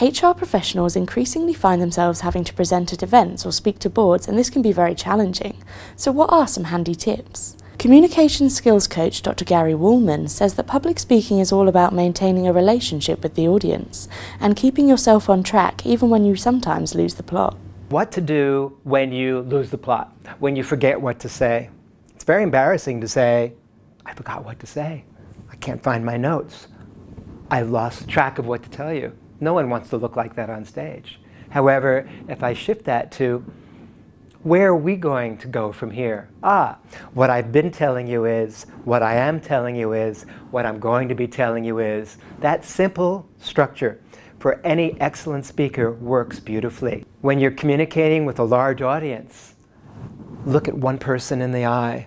HR professionals increasingly find themselves having to present at events or speak to boards, and this can be very challenging. So what are some handy tips? Communication skills coach Dr. Gary Wohlman says that public speaking is all about maintaining a relationship with the audience and keeping yourself on track even when you sometimes lose the plot. What to do when you lose the plot, when you forget what to say. It's very embarrassing to say, I forgot what to say. I can't find my notes. I've lost track of what to tell you. No one wants to look like that on stage. However, if I shift that to, where are we going to go from here? What I've been telling you is, what I am telling you is, what I'm going to be telling you is. That simple structure for any excellent speaker works beautifully. When you're communicating with a large audience, look at one person in the eye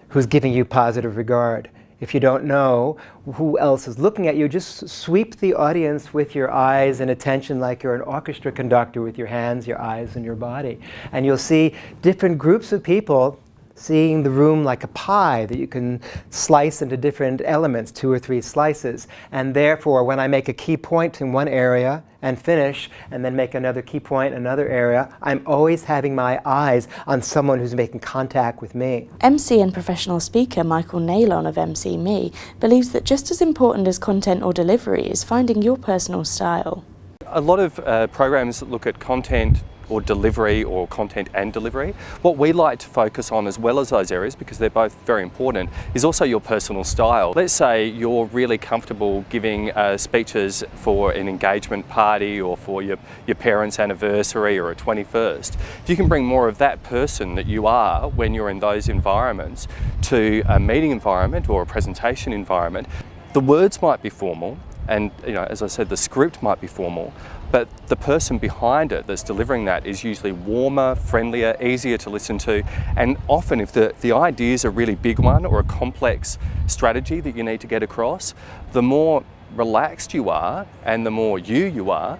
who's giving you positive regard. If you don't know who else is looking at you, just sweep the audience with your eyes and attention like you're an orchestra conductor with your hands, your eyes, and your body. And you'll see different groups of people seeing the room like a pie that you can slice into different elements, 2 or 3 slices. And therefore, when I make a key point in one area and finish, and then make another key point in another area, I'm always having my eyes on someone who's making contact with me. MC and professional speaker Michael Neaylon of MC Me believes that just as important as content or delivery is finding your personal style. A lot of programs that look at content or delivery, or content and delivery. What we like to focus on, as well as those areas, because they're both very important, is also your personal style. Let's say you're really comfortable giving speeches for an engagement party or for your parents' anniversary or a 21st. If you can bring more of that person that you are when you're in those environments to a meeting environment or a presentation environment, the words might be formal, and as I said, the script might be formal, but the person behind it that's delivering that is usually warmer, friendlier, easier to listen to. And often if the idea is a really big one or a complex strategy that you need to get across, the more relaxed you are and the more you are,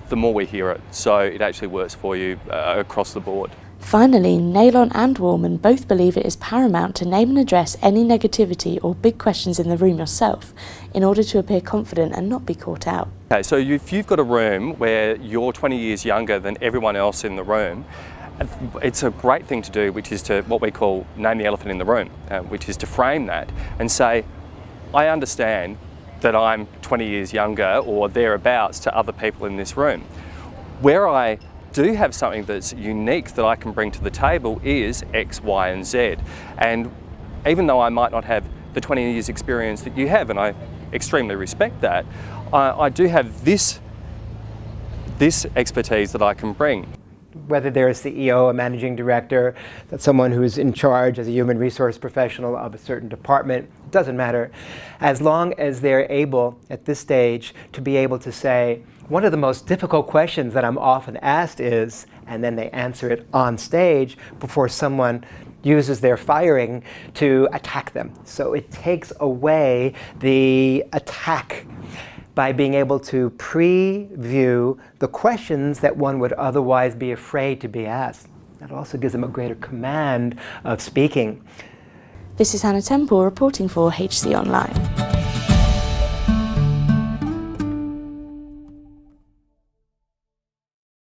the more we hear it. So it actually works for you across the board. Finally, Neaylon and Wohlman both believe it is paramount to name and address any negativity or big questions in the room yourself in order to appear confident and not be caught out. Okay, so if you've got a room where you're 20 years younger than everyone else in the room, it's a great thing to do, which is to what we call name the elephant in the room, which is to frame that and say, I understand that I'm 20 years younger or thereabouts to other people in this room. Where I do have something that's unique that I can bring to the table is X, Y, and Z. And even though I might not have the 20 years experience that you have, and I extremely respect that, I do have this expertise that I can bring. Whether they're a CEO, a managing director, that's someone who's in charge as a human resource professional of a certain department, it doesn't matter. As long as they're able, at this stage, to be able to say, one of the most difficult questions that I'm often asked is, and then they answer it on stage before someone uses their firing to attack them. So it takes away the attack by being able to preview the questions that one would otherwise be afraid to be asked. That also gives them a greater command of speaking. This is Hannah Temple reporting for HC Online.